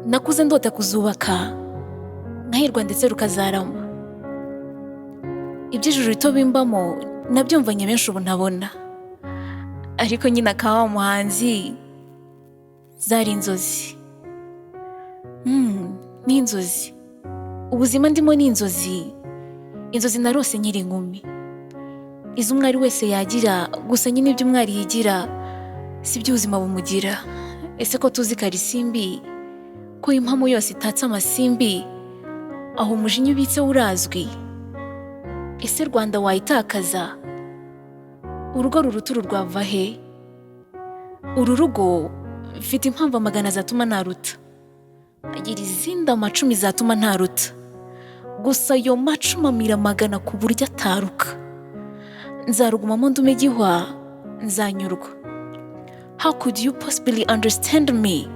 nakuze ndota kuzubaka nkahirwa ndetse rukazarama. Iby'ijuru rito bimbamo nabyumvanye benshi ubu ntabona, ariko nyine akaba wa muhanzi zari inzozi. Ni inzozi. Ubuzima ndimo ni inzozi. Inzozi narose nkiri inkumi, izo umwari wese yagira, gusa nyine ibyo umwari yigira si byo ubuzima bumugira. Ese ko tuzi karisimbi ko impamo yose itatse amasimbi, aho umujinya ubitse urazwi. Ese Rwanda wayitakaza? Urugo ruruta uru rwava he? Uru rugo mfite impamvu amagana zatuma naruta, agira izindi amacumi zatuma ntaruta, gusa ayo macumi amira magana ku buryo ataruka. Nzarugumamo ndume igihwa, nzanyurwa. How could you possibly understand me?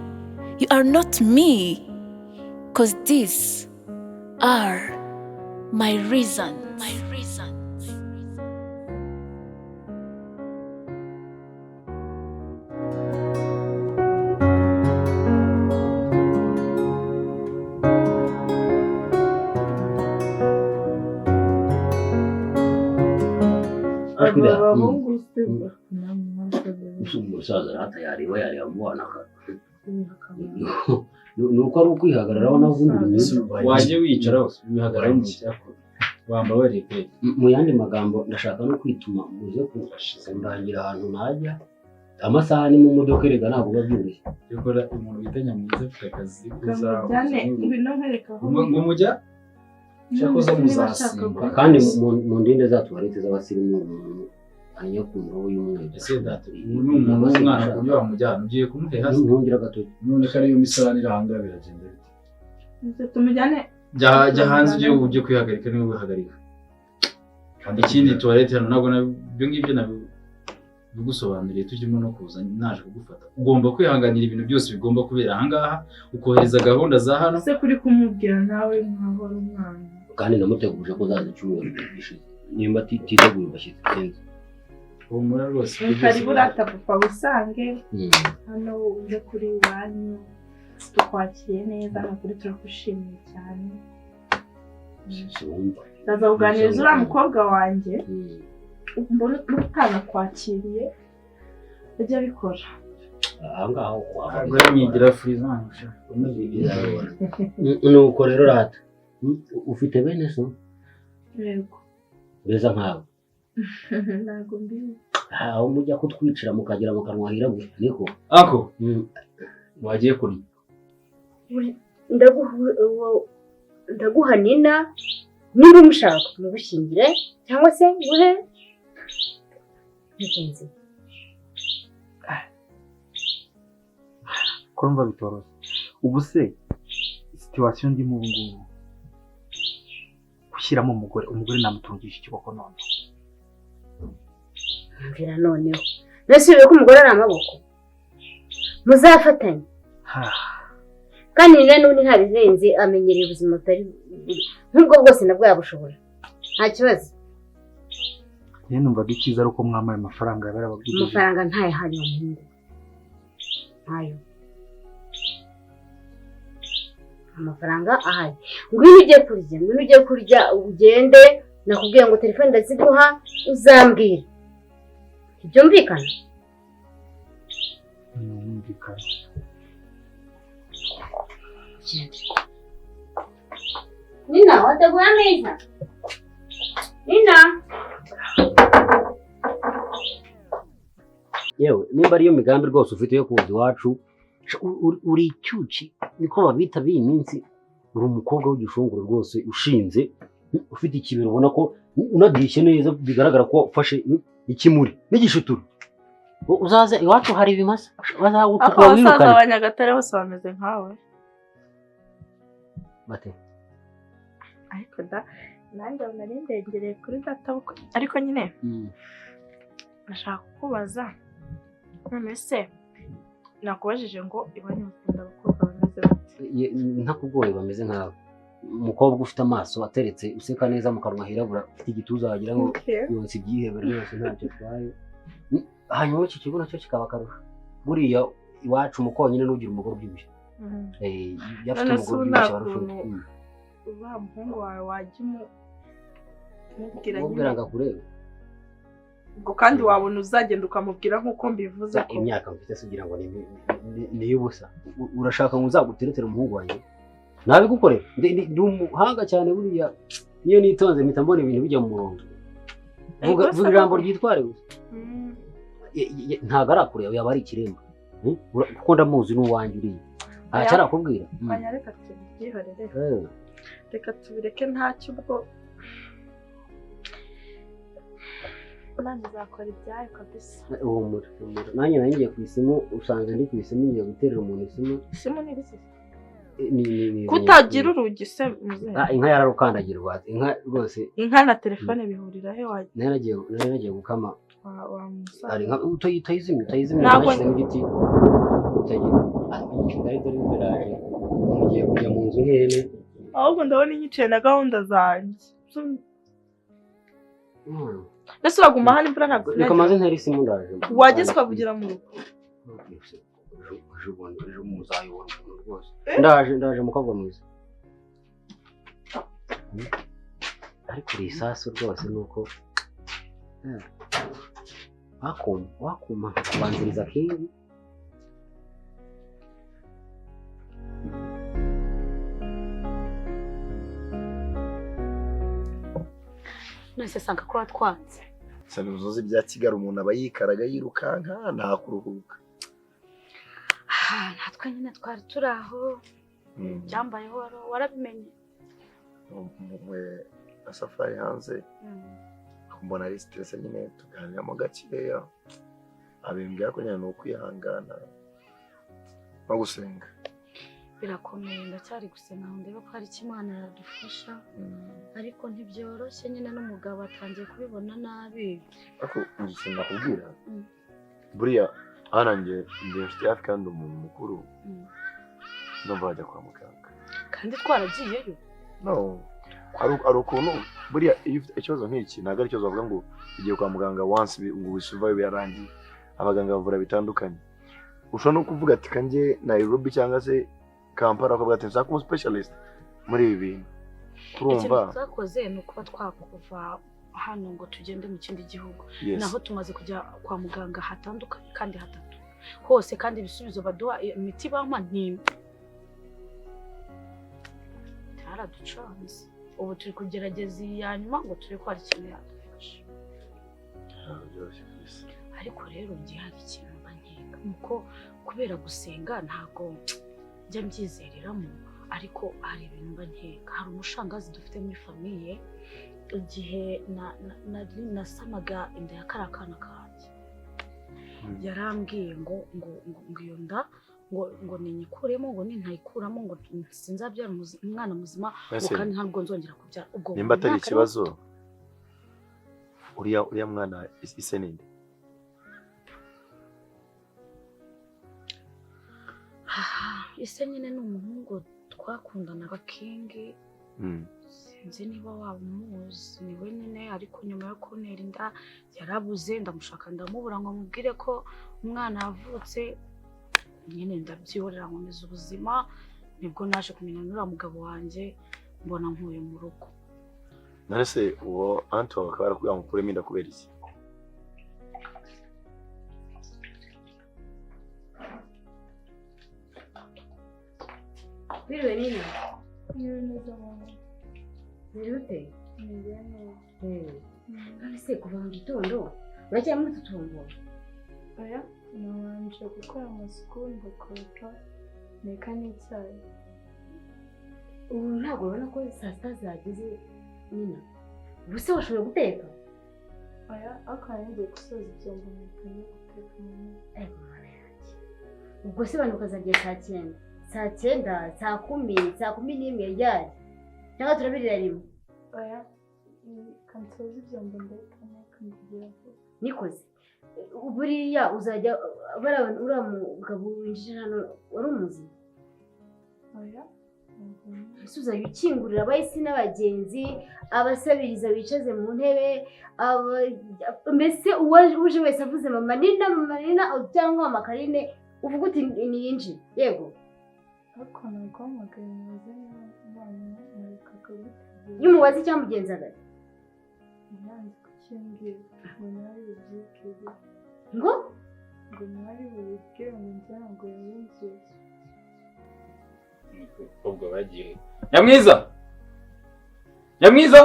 You are not me, cause these are my reasons. umusaza rata yareba amubona nuko ari ukwihagararaho navumbura waje wicara wihagarara mu cyakora wambabarire pe. Mu yandi magambo ndashaka no kwituma muze kumfasha ndangira ahantu najya amasaha ni mu modoka erega ntabwo babyuruye yokora umuntu bitanya mwiza afite akazi kuzane ibintu nkerekaho ngo mujya cyakoze muzasimba kandi mu ndinde zatubarite z'abasirimu anya kumuro y'umwe. Ese data umuntu w'umwana kubyo bamujyana ugiye kumuhe hasi ntungira gatoki none ko ariyo misarani irahanga biragenda bite tumujyane jya hanze ujye kwihagarika niwe wihagarika. Kandi ikindi toilette hano nabwo nabyo ngibyo bigusobanuriye tujyemo no kuza naje kugufata. Ugomba kwihanganira ibintu byose bigomba kubera ahangaha, ukohereza gahunda za hano. Se kuri kumubwira nawe mwahora umwana kandi namuteguje ko zaza cyumweru gishize nimba titeguye bashyitse kenze umura rwose karibu rata papa wisange hano uje kuri wanyu tukwakiriye neza nakuri turakushimiye cyane. Ndaza kuganiriza uriya mukobwa wanjye mbona utana kwakiriye ajya abikora ahangaho kwagora myigira freelance nuko rero rata ufite bene so yego beza nkawe ntago mbizi aho mujya kutwicira mukagira mu kanwa hirabura niko ako wagiye kuri ndaguha nina niba umushaka mubushyingire cyangwa se nguhe ntigenzi kurumva bitoroshye. Ubu se situation ndimo ubu ngubu gushyiramo umugore namutungisha ikiboko none mbwira noneho nasubiye ko umugore ari amaboko muzafatanya kandi n'undi ntabirenze amenyereye ubuzima butari nk'ubwo bwose nabwo yabushobora nta kibazo. Niyo numvaga icyiza ari uko mwamaye amafaranga yarababwiriye. Amafaranga ntayo hari umuhungu ntayo amafaranga ahari. Ngwino ujye kurya ugende nakubwiye ngo telefone ndaziguha uzambwira byumvikana. Nina wateguye ameza Nina yewe nimba ariyo migambi rwose ufite yo kuza iwacu uri icyuki niko babita b'iyi minsi. Uri umukobwa w'igishunguru rwose ushinze ufite ikibero ubona ko unadirishye neza bigaragara ko ufashe ikimuri n'igishuturu. Uzaze iwacu hari ibimasa bazagutukura mwirukane. Abasaza abanyagatare bose bameze nkawe bate ariko nanjye narindengereye kuri data ariko nyine nashaka kukubaza none se nakubajije ngo iwanyu mukunda abakobwa bameze bate? Ntakugoye bameze nkawe. Umukobwa ufite amaso ateretse useka neza mu kanwa hirabura ufite igituza wagira ngo yose ibyihebe rwose ntacyo twaye. Hanyuma iki kibuno cyo kikaba akarusho buriya iwacu umukonyine n'ugira umugore ubyibushye iyo afite umugore ubyibushye barushaho uriya muhungu wawe wajya umubwira ngo akurebe ubwo kandi wabona uzagenda ukamubwira nk'uko mbivuze ko imyaka mfite se ugira ngo ni iy'ubusa urashaka ngo uzaguteretere umuhungu wanjye nabigukorera ndi umuhanga cyane buriya niyo nitonze mpita mbona ibintu bijya mu murongo vuga ijambo ryitware gusa ntabwo arakureba yaba ari ikiremba kuko ndamuzi n'uwanjye uriya aracyarakubwira reka tubyihorere reka tubireke ntacyo ubwo Imana izakora ibyayo kabisa humura nanjye ngiye ku isimu usanga ndi ku isimu ngiye guterera umuntu isimu ni ibisi kutagira urugi se muzehe inka yararukandagirwa inka rwose inka na telefone bihurira he waje nagiye gukama wa musaza ari nka utayizimye nashyizemo igiti utagira ariko ari biraje mugiye kujya mu nzu nk'ihene ahubwo ndabona inyiciye na gahunda zanjye ese uraguma hano imvura ntabwo reka maze ntera isimu ndaje wageze ukavugira mu rugo ejo muzayibona umuntu rwose ndaje mukobwa mwiza ariko iri isasu rwose ni uko wakuma nkakubanziriza kingi nose sanga ko watwanze sana uzozi bya Kigali umuntu aba yikaraga yirukanka nta kuruhuka natwe nyine twari turi aho byambayeho warabimenye mwe na safari hanze mbona ari stress nyine tuganiramo gakeya abimbwira ko nyine ni ukwihangana no gusenga birakomeye ndacyari gusenga ngo ndebe ko hari icyo Imana yadufasha ariko ntibyoroshye nyine n'umugabo atangiye kubibona nabi ariko ikintu nakubwira buriya aranjye ndi inshuti hafi kandi umuntu mukuru ndumva bajya kwa muganga kandi twaragiyeyo no ari ukuntu buriya iyo ufite ikibazo nk'iki ntabwo ari ikibazo bavuga ngo ugiye kwa muganga once ngo wisuvayo byarangiye abaganga bavura bitandukanye ushobora no kuvuga ati kanjye Nairobi cyangwa se Kampala akavuga ati nshaka umu specialist muri ibi bintu urumva ikintu twakoze ni ukuba twakuva hano ngo tugende mu kindi gihugu naho tumaze kujya kwa muganga hatandukanye kandi hatatu hose kandi ibisubizo baduha imiti bampa cyaraducanze ubu turi kugerageza iya nyuma ngo turi ko hari ikintu yadufasha ariko rero ngiye hari ikintu mba nkeka nuko kubera gusenga ntabwo njya mbyizereramo ariko hari ibintu mba nkeka hari umushangazi dufite muri famiye igihe nasamaga inda ya kariya kana kanjye yarambwiye ngo iyo nda ngo ninyikuremo ngo nintayikuramo ngo sinzabyara umwana muzima ngo kandi ntabwo nzongera kubyara ubwo nimba atari ikibazo uriya mwana ise ninde ise nyine ni umuhungu twakundanaga Kingi sinzi niba waba umuzi niwe nyine ariko nyuma yo kuntera inda yarabuze ndamushaka ndamubura ngo mubwire ko umwana yavutse nyine ndabyihorera nkomeza ubuzima nibwo naje kumenya n'uriya mugabo wanjye mbona nkuye mu rugo none se uwo anti wawe akaba arakubwira ngo ukuremo inda kubera iki biriwe nini niwe neza mama nirute niwe neza ese kuva mu gitondo uracyari muri tutumbo oya nabanje gukora amasuku ndakoropa nteka n'icyayi ubu ntabwo ubona ko saa sita zageze nyina ubu se washoboye guteka oya ariko ngiye gusoza ibyombo mpitanye guteka mama mana yanjye ubwo se abantu ukazagiye saa cyenda saa kumi n'imwe ryari cyangwa turabirira rimwe oya kansoza ibyombo ndahitamo kandigira vuba nikoze buriya uzajya uriya mugabo winjije hano wari umuzi oya ese uzajya ukingurira abahisi n'abagenzi abasabiriza bicaze mu ntebe mbese uje wese avuze mama nina cyangwa mama Karine uvuga uti niyinjire yego ariko naguhamagaye muze mureka akagutegura iyo umubaza icyamugenzaga nyanze kukimbwira ngo ntari bubyibwire ngo ntari bubibwire ngo njye ntabwo yabinjiye ubwo bagiye Nyamwiza Nyamwiza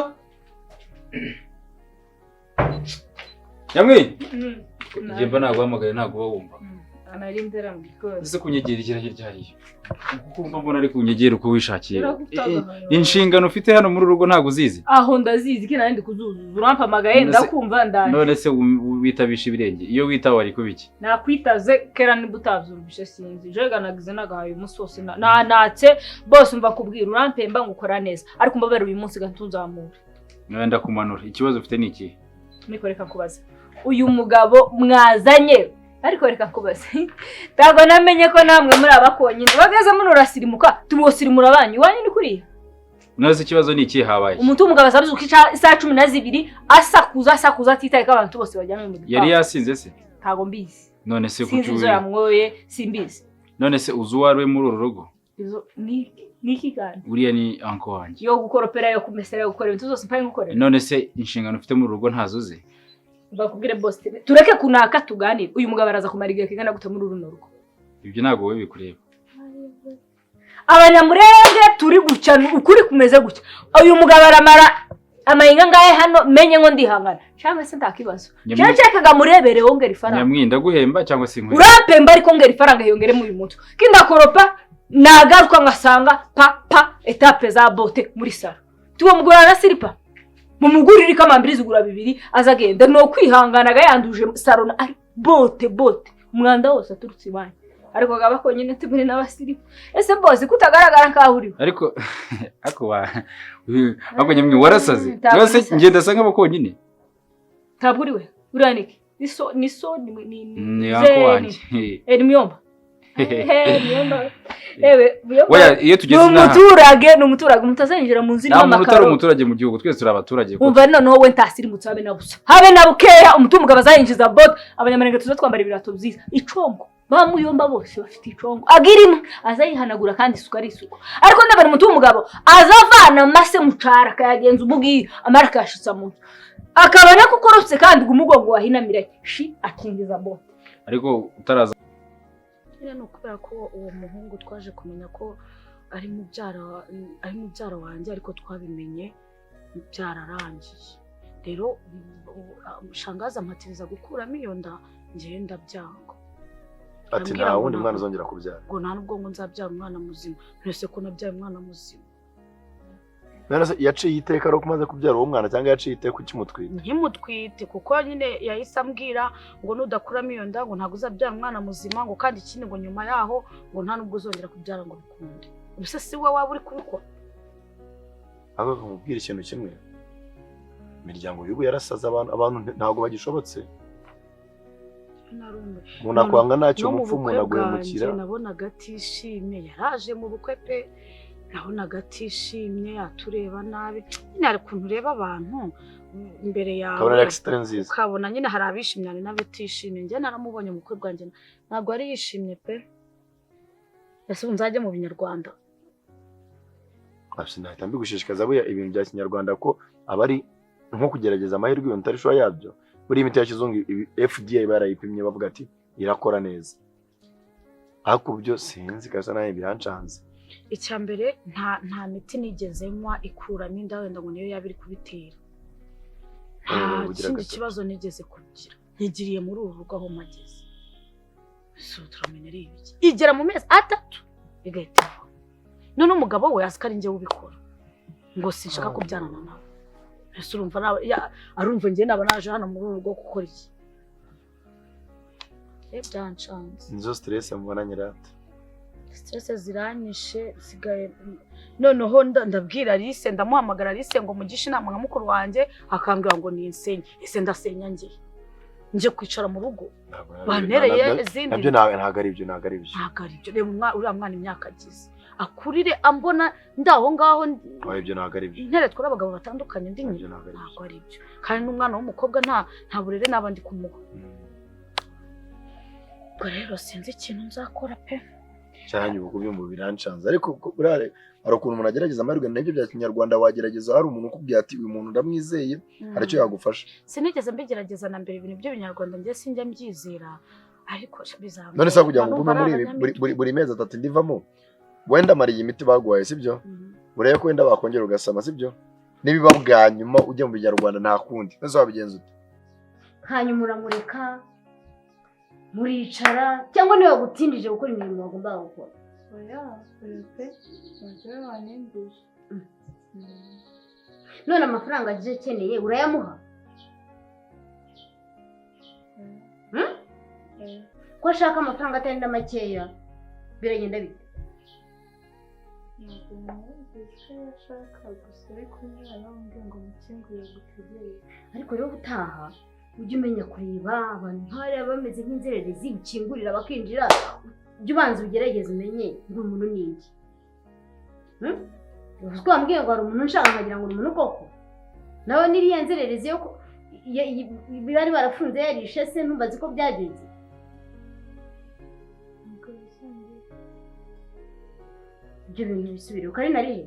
igihe mba naguhamagaye ntabwo uba wumva anari nderamye rwose ese kunyegera ikirahire ryariyo kuko mbona ari kunyegera uko wishakiye inshingano ufite hano muri urugo ntabwo uzizi aho ndazizi ko nandi kuzuzuza urampamagaye ndakumva ndanje none se witabisha ibirenge iyo witaba ari kubiki nakwitaze kera nibwo utavyumvishe sinzi jega nagize nagahaye umunsi wose nanatse bose umva kubwira urampemba ngukora neza ariko mbabera uyu munsi gantunzamura nenda kumanura ikibazo ufite ni iki niko reka kubaza uyu mugabo mwazanye ariko reka kubaza tago namenye ko namwe muri abakonyine bageze muri urasirimuka tubosirimura banyu wanyu ni kuriya nose ikibazo ni iki habaye umuntu umugabo asaruza ukica isaha 12 asakuza atitaye ko abantu bose bajyana mu yari yasinze se tago mbizi none se sinzi izo yamwoye simbizi none se uzuwarwe muri uru rugo izo niki kandi uriya ni anko wanje yo gukoropera yo kumesera yo gukora ibintu zose mpaye gukorera none se inshingano ufite muri rugo ntazuze bakubwire boss tureke kunaka tuganire uyu mugabo araza kumara igihe kingana gute muri runo rugo ibyo ntago wowe bikureba abanyamurenge turi gucana ukuri kumeze gutya uyu mugabo aramara amayinga ngaye hano menye ngo ndihangana cyangwa se ntakibazo cyacekaga murebere wongera ifaranga Nyamwinda guhemba cyangwa se inkwe urapemba ariko ngera ifaranga yongere mu uyu mutu kindakoropa nagaruka ngasanga pa etape za bote muri saro tuwo mugura na silipa mumugurira ikamambiri zigura 2 azagenda no kwihangana gayanduje saro ari bote umwanda wose aturutse ibanye ariko gaba ko nyine timuri n'abasiripa ese bose kutagaragara nkahuri ariko Nyamwi warasaze yose ngenda sanga abakonyine taburi we uranike niso ni yako wanje ni myomba ewe oya iyo tugeze n'umuturage mutazenjira mu nzira y'amakaro nta muntu umuturage mu gihugu twese turi abaturage umva noneho we ntasiri mutsabe nabusa habe nabukeya umutungo bazayinjiza bot abanyamarenge tuzo twambara ibirato byiza icongo bamuyomba bose bafite icongo agirimo azayihanagura kandi isuku ari isuku ariko ndabara umutungo mugabo azavana mase mucara kayagenza umugi amaraka yashitsa mu akabana kukorotse kandi gumugongo wahinamira shi akingiza bot ariko utaraza no kubera ko uwo muhungu twaje kumenya ko ari mubyara wanjye ariko twabimenye byararangiye rero shangaza ampatiriza gukuramo iyo nda ngenda byanga ati nta wundi mwana uzongera kubyara ngo nta nubwo ngo nzabyara umwana muzima nese ko nabyaye umwana muzima yaciye iteka ro kumaze kubyara uwo mwana cyangwa yaciye iteka ukimutwite nkimutwite kuko nyine yahise ambwira ngo nudakuramo iyo nda ngo ntabwo uzabyara umwana muzima ngo kandi ikindi ngo nyuma yaho ngo nta nubwo uzongera kubyara ngo bikunde ubuse si we waba uri kubikora ahubwo kumubwira ikintu kimwe imiryango y'ubu yarasaza abantu ntabwo bagishobotse umuntu akwanga ntacyo umupfu umuntu aguhemukira nabonaga atishimye yaraje mu bukwe pe nabonaga atishimye atureba nabi nyine hari ukuntu ureba abantu imbere yawe ukabona nyine hari abishimye hari n'abatishimye njye naramubonye mu bukwe bwanjye ntabwo ari yishimye pe ese nzajya mu binyarwanda nahita mbigushishikaza buya ibintu bya kinyarwanda ko aba ari nko kugerageza amahirwe iyo ntari shuwa yabyo buri imiti ya kizungu FDA barayipimye bavuga ati irakora neza ariko byo sinzi kasa naye birancanze icya mbere nta miti nigeze nywa ikuramo inda wenda ngo niyo yabiri kubitera ikindi kibazo nigeze kugira nkigiriye muri uru rugo aho mageze so turamenya ari ibiki igera mu mezi 3 igahita none umugabo we askari nje ubikora ngo sinshaka kubyarana nawe ese urumva arumva ngiye naba naje hano muri uru rugo gukora iki byancanze nizo stress mubona nyirata stress ziranyishe sigaye noneho ndabwira Alice ndamuhamagara Alice ngo mugishe inama nka mukuru wanjye akambwira ngo ninsenye ese ndasenya nje kwicara mu rugo bantereye izindi nabyo ntago ari ibyo reba uriya mwana imyaka agize akurire ambona ndaho ngaho ibyo ntago ari ibyo intere twara abagabo batandukanye ndi nyine ntago ari ibyo kandi n'umwana w'umukobwa nta burere nabandi kumuha rero sinzi ikintu nzakora pe cyane ubu byumva birancanze ariko burare hari ukuntu umuntu agerageza amahirwe nabyo bya kinyarwanda wagerageza hari umuntu ukubwiye ati uyu muntu ndamwizeye aricyo yagufasha sinigeze mbigerageza na mbere ibintu by'ibinyarwanda njye sinjya mbyizera ariko bizamura none se kugira ngo ugume muri buri mezi 3 ndivamo wenda mariye imiti bagwaye sibyo ureye ko wenda bakongera ugasama sibyo nibiba bwa nyuma ujye mu binyarwanda nta kundi nese wabigenza ute hanyuma uramureka muricara cyangwa niba gutindije gukora imirimo wagombaga gukora oya pe ntabwo wanenduje none amafaranga aje akeneye urayamuha ko ashaka amafaranga atari na makeya biragenda bite ariko rero ubutaha ujye umenya kureba abantu nk'abariya bameze nk'inzererezi ukingurira bakinjira ujye ubanza ugerageze umenye ngo umuntu ni iki twambwiye ngo hari umuntu nshaka nkagira ngo ni umuntu koko nawe n'iriya nzererezi yo bari barafunze yarishe se ntumbazi ko byagenze ibyo bintu bisubire ukari narihe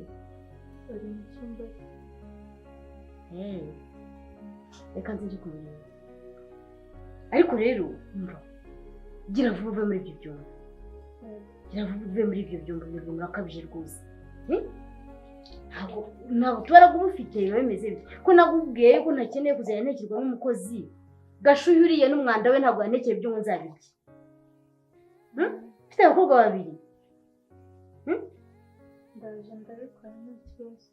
reka nzi kumenya ariko rero gira vuba uve muri ibyo byumba gira vuba uve muri ibyo byumba ibintu birakabije rwose ntabwo tubara kuba ufite biba bimeze bite ko nakubwiye ko ntakeneye kuzajya yantekerwa n'umukozi gashuye uriye n'umwanda we ntabwo yantekeye ibyo ngo nzabirye mfite abakobwa babiri ndaje ndabikora n'ikibazo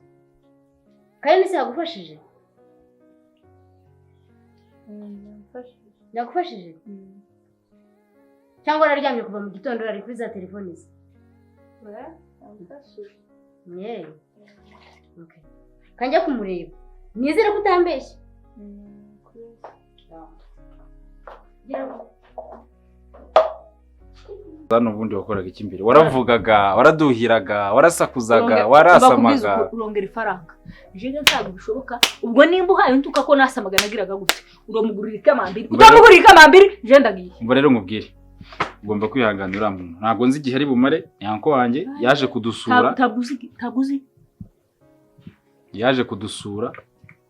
kandi nise yagufashije yagufashije cyangwa araryamye kuva mu gitondo ari kuri za telefoni ze yamfashije okay kanjya kumureba nizere ko utambeshye Zano ubundi wakoraga iki imbere waravugaga waraduhiraga warasakuzaga warasamaga urongera ifaranga jeje ntabwo bishoboka ubwo nimba uhaye untuka ko nasamaga nagiraga gute uramugurira ikamambiri utamugurira ikamambiri je ndagiye ngo rero nkubwire ugomba kwihanganira umuntu ntago nzi igihe ari bumare yanko wanjye yaje kudusura taguzi yaje kudusura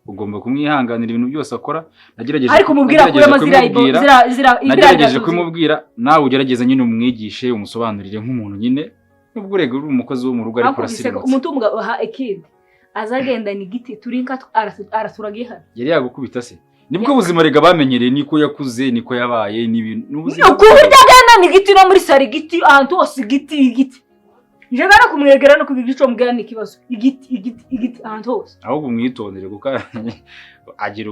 ugomba kumwihanganira ibintu byose akora nagerageje ariko mubwira ko nagerageje kumubwira nawe ugerageza nyine umwigishe umusobanurire nk'umuntu nyine nubwo urega uri umukozi wo mu rugo ariko urasirimutse umutunga ha ekide azagenda ni giti turinka arasuragiye hano yari yagukubita se nibwo buzima rega bamenyereye niko yakuze niko yabaye n'ibintu n'ubuzima kuburya gana ni giti no muri sari giti ahantu hose igiti je gara kumwegera no kubigico mbwira ni kibazo igiti ahantu hose ahubwo mwitondere kuko agira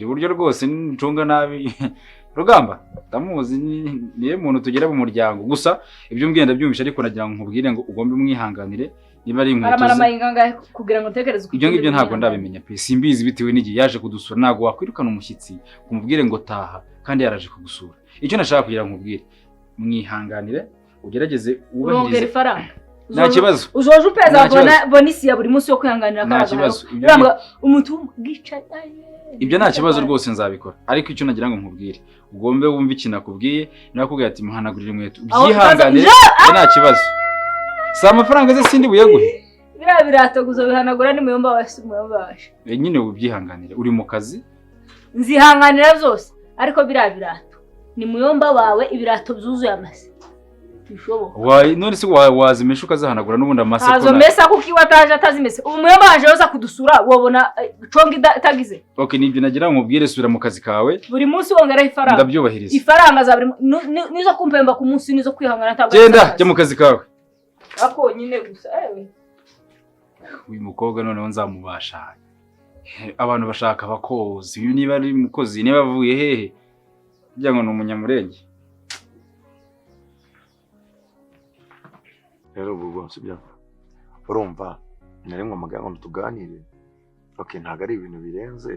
uburyo rwose ncunga nabi Rugamba ndamuzi niye muntu tugera mu muryango gusa ibyo mbwenda byumvisha ariko nagira ngo nkubwire ngo ugombe umwihanganire niba ari inkweto kugira ngo tekereze ibyo ngibyo ntabwo ndabimenya pe simbizi bitewe n'igihe yaje kudusura ntabwo wakwirukana umushyitsi kumubwire ngo taha kandi yaraje kugusura icyo nashaka kugira ngo nkubwire mwihanganire ugerageze ubahirize ifaranga nta kibazo uzoje upeza bonisi ya buri munsi yo kwihanganira nta kibazo umutu gica ibyo nta kibazo rwose nzabikora ariko icyo nagira ngo nkubwire ugombe wumva ikintu akubwiye nakubwiye ati muhanagurira inkweto byihanganire nta kibazo si amafaranga ze sindi buyaguhe birato kuzobihanagura ni muyomba washe nyine ubyihanganire uri mu kazi nzihanganira zose ariko birato ni muyomba wawe ibirato byuzuye amase none se wazimesha ukazahanagura n'ubundi amase ko mesa kuko iwataje atazimese ubu muyomba waje yoza kudusura wabona conga itagize okay nibyo nagira ngo mubwire sura mu kazi kawe buri munsi wongeraho ifaranga ndabyubahiriza ifaranga za buri nizo kumpemba ku munsi nizo kwihangana ntabwo genda jya mu kazi kawe ako nyine gusa uyu mukobwa noneho nzamubasha abantu bashaka abakozi niba ari umukozi niba avuye hehe kugira ngo ni umunyamurenge rero ubwo sibyo urumva nari ngo muganga ngo tuganire okay ntago ari ibintu birenze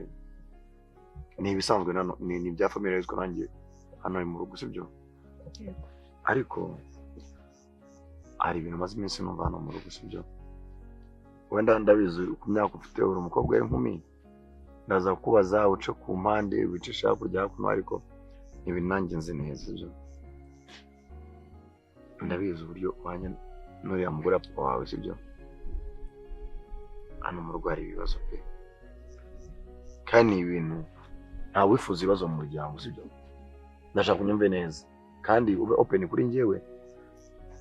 ni ibisanzwe ni bya family rizko nanjye hano mu rugo sibyo ariko hari ibintu maze iminsi numva hano mu rugo sibyo wenda ndabizi ku myaka ufite uri umukobwa w'inkumi ndaza kubaza uce ku mpande wicisha kurya hakuno ariko ibintu nanjye nzi neza sibyo ndabizi uburyo ubanye n'uriya mugore wa papa wawe sibyo hano mu rugo hari ibibazo pe kandi ni ibintu ntawe wifuza ibibazo mu muryango sibyo ndashaka unyumve neza kandi ube open kuri njyewe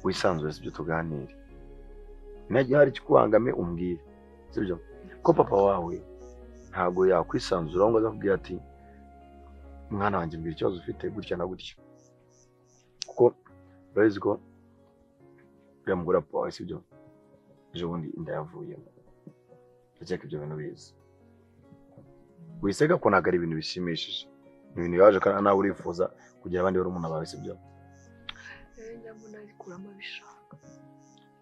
wisanzuye sibyo tuganire nagiye hari ikikubangame umbwire sibyo ko papa wawe ntabwo yakwisanzura ngo azakubwira ati mwana wanjye mbwira ikibazo ufite gutya na gutya kuko urabizi ko uriya mugore wa papa wawe sibyo ejo bundi inda yavuyemo ndakeka ibyo bintu bizi wisega ko ntabwo ari ibintu bishimishije ni ibintu yaje kandi nawe urifuza kugira abandi barumuna bawe sibyo nyabuna arikuramo abishaka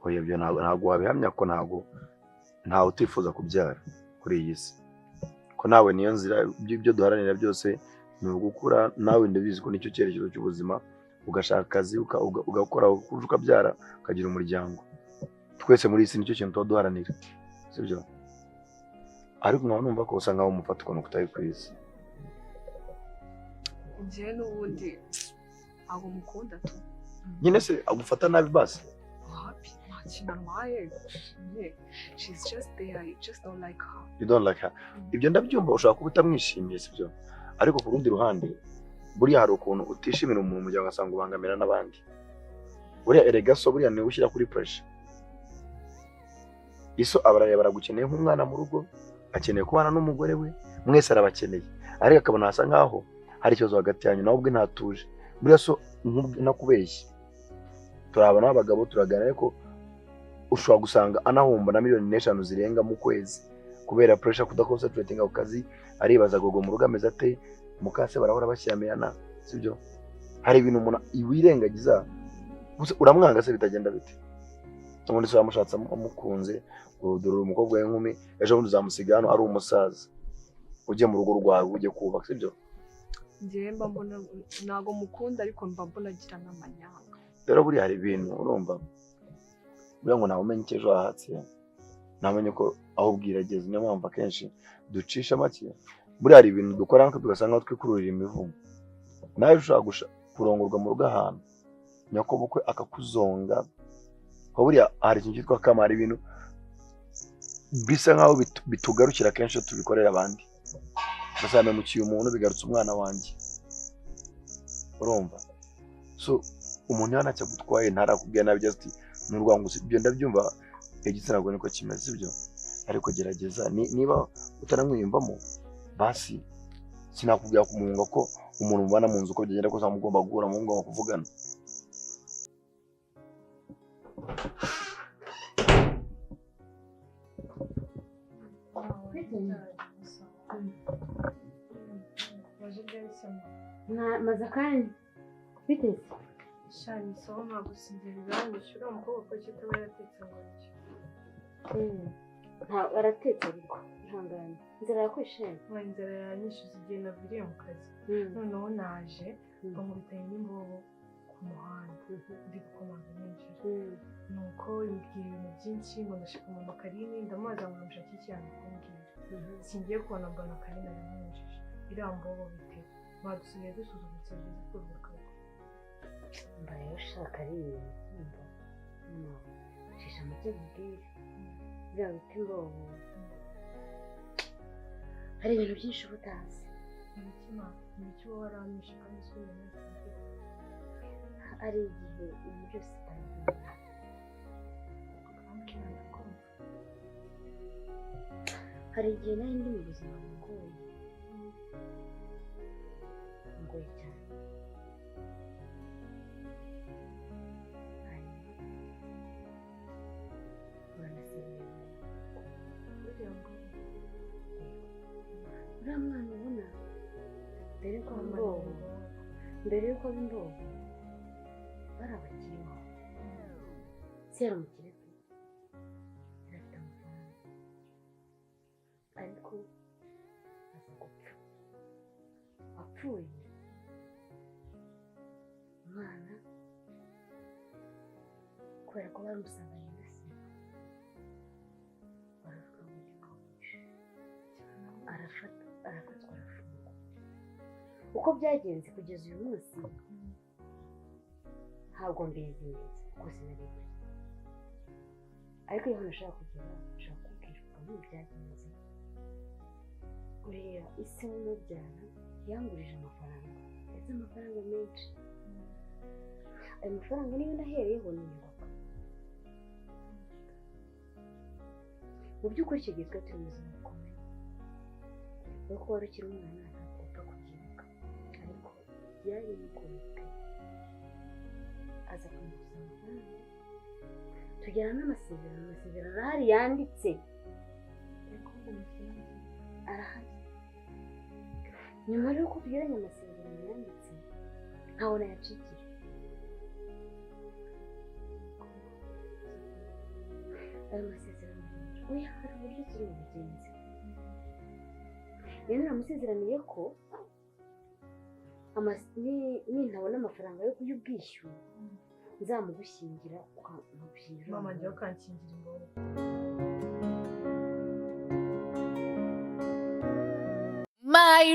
oya ibyo ntabwo wabihamya ko ntawe utifuza kubyara kuri iyi si ko nawe niyo nzira ibyo duharanira byose ni ugukura nawe ndabizi ko nicyo cyerekezo cy'ubuzima ugashaka akazi ugakora ukabyara ukagira umuryango twese muri iyi si nicyo kintu tuba duharanira sibyo ariko nkaba numva ko usa nkaho umufata ukuntu kutari ku isi njyewe n'ubundi abo mukunda tu nyine se agufata nabi basi happy nta kintu arwaye she's just there you just don't like her you don't like her ibyo ndabyumva ushobora kuba utamwishimiye sibyo ariko ku rundi ruhande buriya hari ukuntu utishimira umuntu mu muryango asanga ubangamira n'abandi buriya erega so buriya niwe ushyira kuri pressure iso abaraya baragukeneye nk'umwana mu rugo akeneye kubana n'umugore we mwese arabakeneye ariko akabona hasa nkaho hari ikibazo hagati yanyu nawe ubwe ntatuje buriya so nakubeshye turabana abagabo turaganira ariko ushobora gusanga anahomba na miliyoni 5 zirenga mu kwezi kubera pressure kudaconcentrating ku kazi aribaza gogo mu rugo ameze ate mukase barahora bashyiramirana sibyo hari ibintu umuntu iwirengagiza uramwanga se bitagenda bite ubundi so yamushatse amukunze urudurura umukobwa w'inkumi ejo bundi uzamusiga hano ari umusaza ujye mu rugo rwawe ujye kubaka sibyo njyewe mba mbona ntago mukunda ariko mba mbona agira n'amanyanga rero buri hari ibintu urumva buriya ngo ntawumenye icyo ejo hahatse ntamenye ko aho bwirageze niyo mpamvu akenshi ducisha make buriya hari ibintu dukora nk'uko tugasanga twikururira imivumo nawe ushobora kurongorwa mu rugo ahantu nyako bukwe akakuzonga ko buriya hari ikintu cyitwa kamara ibintu bisa nkaho bitugarukira kenshi tubikorera abandi basame mu kiyo umuntu bigarutse umwana wanjye urumva so umuntu yana cyo gutwaye ntarakubwiye nabi just n'urwango ibyo ndabyumva igitsina gwe niko kimeze ibyo ariko gerageza niba utaramwiyumvamo basi sinakubwira kumunga ko umuntu mubana mu nzu ko byagenda ko zamugomba guhura mu ngo kuvugana maze akanya biteze shani isomo ntagusinzirira nishyura umukobwa ko kitaba yaratetse ngo njye nta aratetse ariko ihangane inzara yakwishimye inzara yanyishyuza igihe naviriye mu kazi noneho naje bamubitanye n'imbobo ku muhanda ndi gukomanga ninjira nuko imbwiye ibintu byinshi ngo ndashaka mama Karine ndamubaza ngo mushake icyana kumbwira singiye kubona mbona Karine aramwinjije iriya mbobo bite badusigaye dusuzugutse byiza kuruhuka mbaye ushaka ari ibintu shisha make bubwire bya biti imbobo hari ibintu byinshi ubutazi umutima nicyo waramisha kandi usubira neza ari igihe ibintu byose bitandukanye hari igihe nari ndi mu buzima bugoye cyane hanyuma uranasebera uriya mwana ubona mbere yuko aba imbobo bari abakiriho si yari umukire pe yari afite amafaranga ariko aza gupfa apfuye umwana kubera ko bamusanganye na se baravuga ngo ntikamwishe arafatwa arafungwa uko byagenze kugeza uyu munsi ntabwo mbizi neza rwose naribuze ariko iyo nashaka kugera nshaka kubwira ukuntu byagenze uriya ise w'umubyara yangurije amafaranga ndetse amafaranga menshi ayo mafaranga niyo nahereyeho niyubaka mu by'ukuri icyo gihe twari turi mu buzima bukomeye kuko wari ukiri umwana ntabwo upfa kubyibuka ariko byari bigoye pe aza kumuguza amafaranga tugera n'amasezerano amasezerano arahari yanditse arahari nyuma y'uko tugiranye amasezerano yanditse ntawe nayacikije ayo masezerano oya hari uburyo turi bubigenze rero namusezeraniye ko nintabona amafaranga yo kuyubwishyura nzamugushyingira ukamugushyingira mama njyewe ukankingira ingoro My